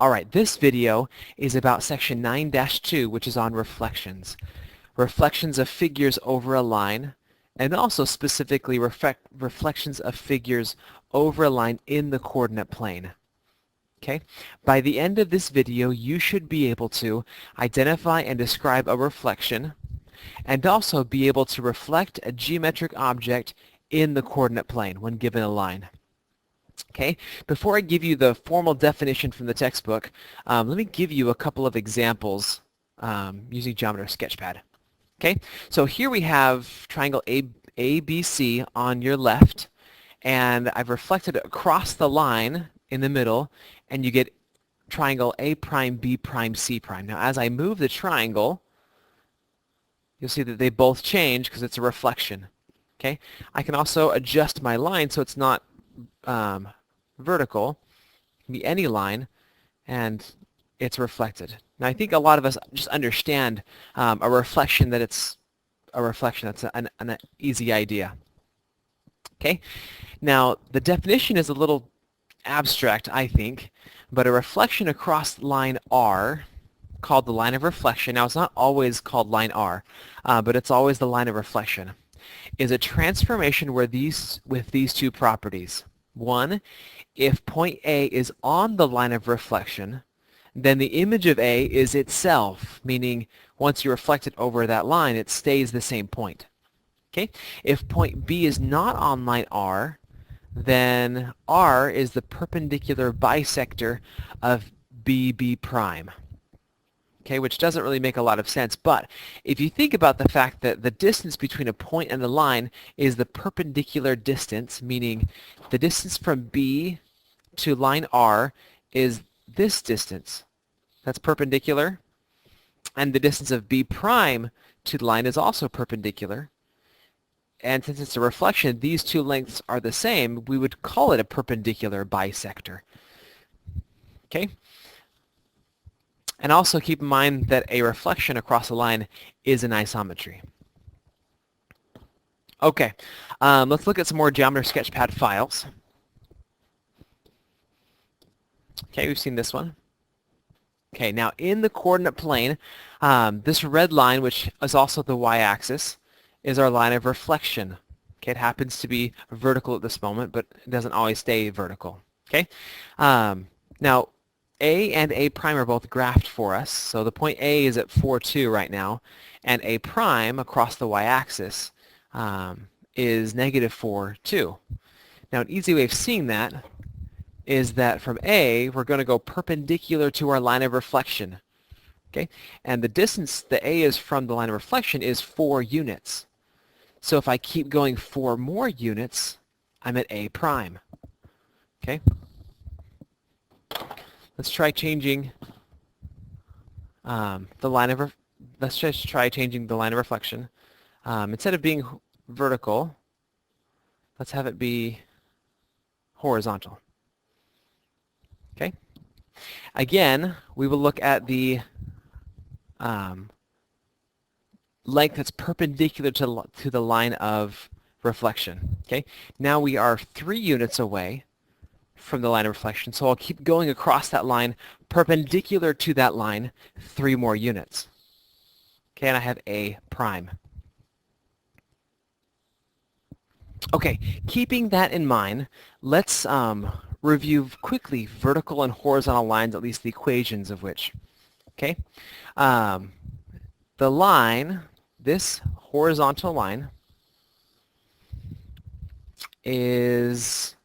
Alright, this video is about section 9-2, which is on reflections. Reflections of figures over a line, and also specifically reflections of figures over a line in the coordinate plane. Okay? By the end of this video, you should be able to identify and describe a reflection, and also be able to reflect a geometric object in the coordinate plane when given a line. Okay, before I give you the formal definition from the textbook, let me give you a couple of examples using Geometer Sketchpad. Okay, so here we have triangle ABC on your left, and I've reflected it across the line in the middle, and you get triangle A prime, B prime, C prime. Now as I move the triangle, you'll see that they both change because it's a reflection. Okay, I can also adjust my line so it's not vertical. It can be any line, and it's reflected. Now I think a lot of us just understand a reflection, that it's a reflection. That's an easy idea. Okay, now the definition is a little abstract, I think, but a reflection across line R, called the line of reflection, now it's not always called line R, but it's always the line of reflection, is a transformation with these two properties. One, if point A is on the line of reflection, then the image of A is itself, meaning once you reflect it over that line, it stays the same point. Okay? If point B is not on line R, then R is the perpendicular bisector of BB prime. Okay, which doesn't really make a lot of sense, but if you think about the fact that the distance between a point and a line is the perpendicular distance, meaning the distance from B to line R is this distance. That's perpendicular, and the distance of B prime to the line is also perpendicular. And since it's a reflection, these two lengths are the same, we would call it a perpendicular bisector. Okay? And also keep in mind that a reflection across a line is an isometry. Okay, let's look at some more Geometer Sketchpad files. Okay, we've seen this one. Okay, now in the coordinate plane, this red line, which is also the y-axis, is our line of reflection. Okay, it happens to be vertical at this moment, but it doesn't always stay vertical. Okay, now A and A prime are both graphed for us, so the point A is at 4, 2 right now, and A prime across the y-axis is negative 4, 2. Now an easy way of seeing that is that from A, we're going to go perpendicular to our line of reflection. Okay, and the distance that A is from the line of reflection is 4 units. So if I keep going 4 more units, I'm at A prime. Okay. Let's try changing let's just try changing the line of reflection. Instead of being vertical, let's have it be horizontal. Okay. Again, we will look at the length that's perpendicular to the line of reflection. Okay. Now we are 3 units away from the line of reflection, so I'll keep going across that line perpendicular to that line 3 more units. Okay, and I have A prime. Okay, keeping that in mind, let's review quickly vertical and horizontal lines, at least the equations of which. Okay, the line, this horizontal line, is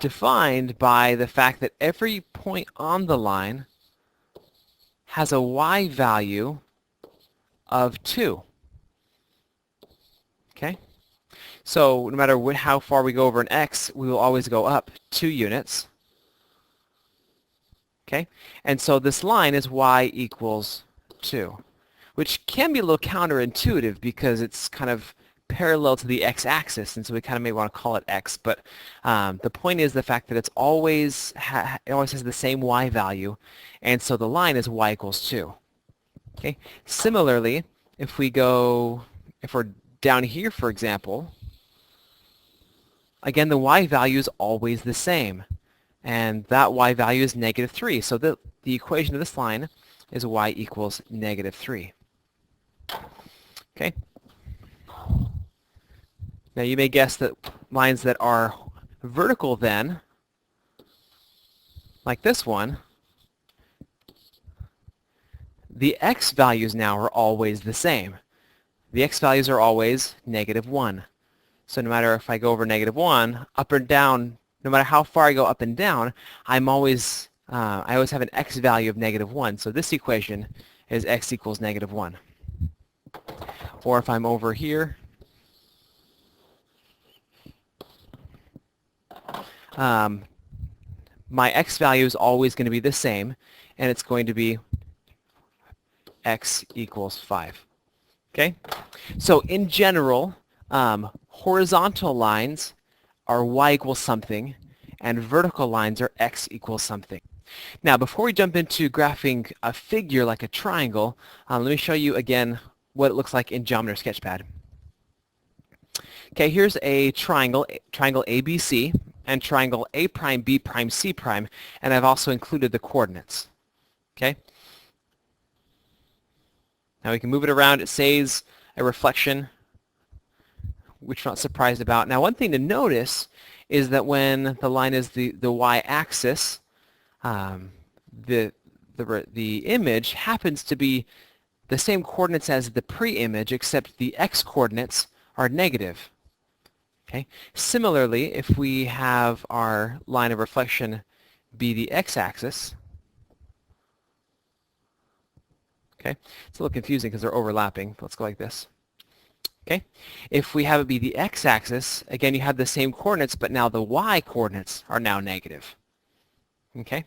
defined by the fact that every point on the line has a y value of 2. Okay? So no matter how far we go over an x, we will always go up 2 units. Okay? And so this line is y equals 2, which can be a little counterintuitive because it's kind of parallel to the x-axis, and so we kind of may want to call it x, but the point is the fact that it always has the same y value, and so the line is y equals 2. Okay. Similarly, if we're down here, for example, again the y value is always the same, and that y value is negative 3. So the equation of this line is y equals negative 3. Okay. Now you may guess that lines that are vertical then, like this one, the x values now are always the same. The x values are always negative 1. So no matter if I go over negative 1, up or down, no matter how far I go up and down, I always have an x value of negative 1. So this equation is x equals negative 1. Or if I'm over here, my x value is always going to be the same, and it's going to be x equals 5. Okay? So in general, horizontal lines are y equals something, and vertical lines are x equals something. Now, before we jump into graphing a figure like a triangle, let me show you again what it looks like in Geometer Sketchpad. Okay, here's a triangle ABC, and triangle A prime, B prime, C prime, and I've also included the coordinates. Okay? Now we can move it around. It says a reflection, which we're not surprised about. Now one thing to notice is that when the line is the y-axis, the image happens to be the same coordinates as the pre-image, except the x-coordinates are negative. Okay. Similarly, if we have our line of reflection be the x-axis, okay, it's a little confusing because they're overlapping. Let's go like this. Okay, if we have it be the x-axis, again you have the same coordinates, but now the y-coordinates are now negative. Okay,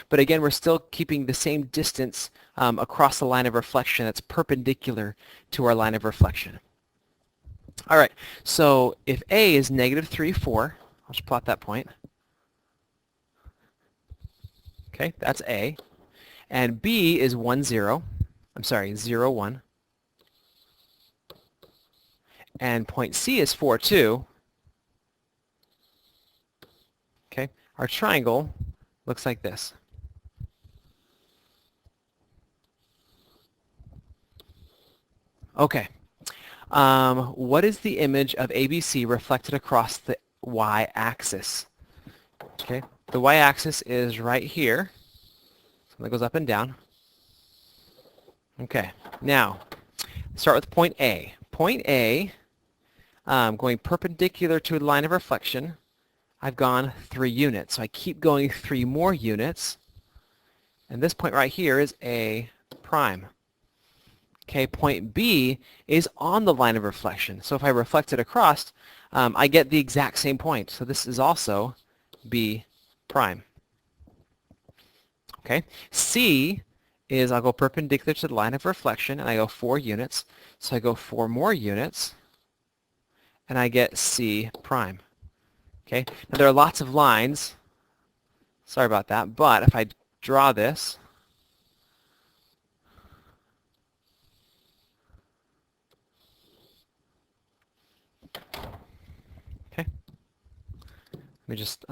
but again we're still keeping the same distance across the line of reflection that's perpendicular to our line of reflection. All right, so if A is negative 3, 4, I'll just plot that point. Okay, that's A. And B is 1, 0. I'm sorry, 0, 1. And point C is 4, 2. Okay, our triangle looks like this. Okay. What is the image of ABC reflected across the y-axis? Okay, the y-axis is right here. So that goes up and down. Okay, now start with point A. Point A, going perpendicular to the line of reflection, I've gone 3 units. So I keep going 3 more units. And this point right here is A prime. Okay, point B is on the line of reflection. So if I reflect it across, I get the exact same point. So this is also B prime. Okay, C is I'll go perpendicular to the line of reflection, and I go 4 units. So I go 4 more units, and I get C prime. Okay, now there are lots of lines. Sorry about that, but if I draw this, okay, let me just,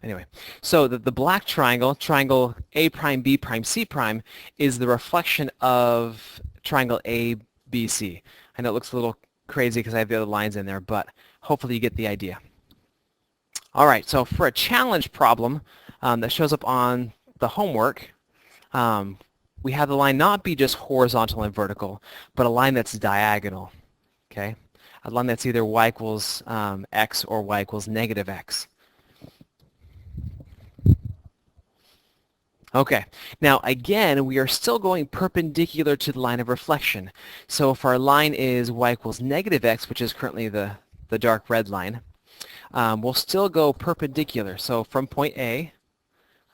anyway, so the black triangle, triangle A prime, B prime, C prime, is the reflection of triangle ABC. I know it looks a little crazy because I have the other lines in there, but hopefully you get the idea. All right, so for a challenge problem that shows up on the homework, we have the line not be just horizontal and vertical, but a line that's diagonal, okay? A line that's either y equals x or y equals negative x. Okay, now again, we are still going perpendicular to the line of reflection. So if our line is y equals negative x, which is currently the dark red line, we'll still go perpendicular. So from point A,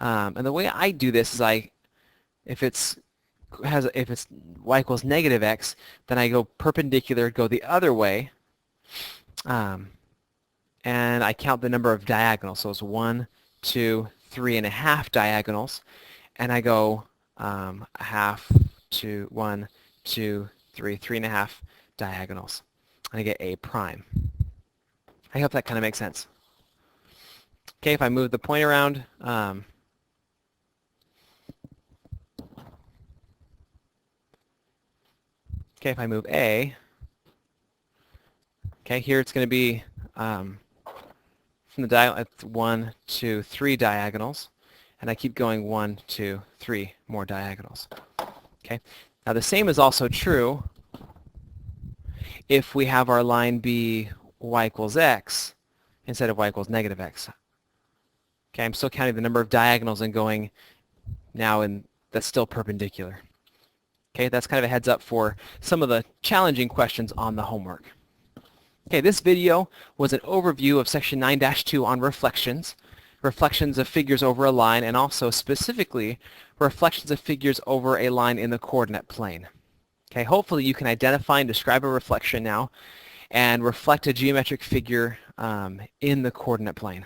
and the way I do this is if it's y equals negative x, then I go perpendicular, go the other way, and I count the number of diagonals. So it's 1, 2, 3.5 diagonals, and I go a half, 2, 1, 2, 3, 3.5 diagonals, and I get A prime. I hope that kind of makes sense. Okay, if I move the point around, okay, if I move A, okay, here it's going to be from the diagonal, 1, 2, 3 diagonals, and I keep going 1, 2, 3 more diagonals. Okay, now the same is also true if we have our line be y equals x instead of y equals negative x. Okay, I'm still counting the number of diagonals and going now, and that's still perpendicular. Okay, that's kind of a heads up for some of the challenging questions on the homework. Okay, this video was an overview of section 9-2 on reflections, reflections of figures over a line, and also specifically reflections of figures over a line in the coordinate plane. Okay, hopefully you can identify and describe a reflection now and reflect a geometric figure in the coordinate plane.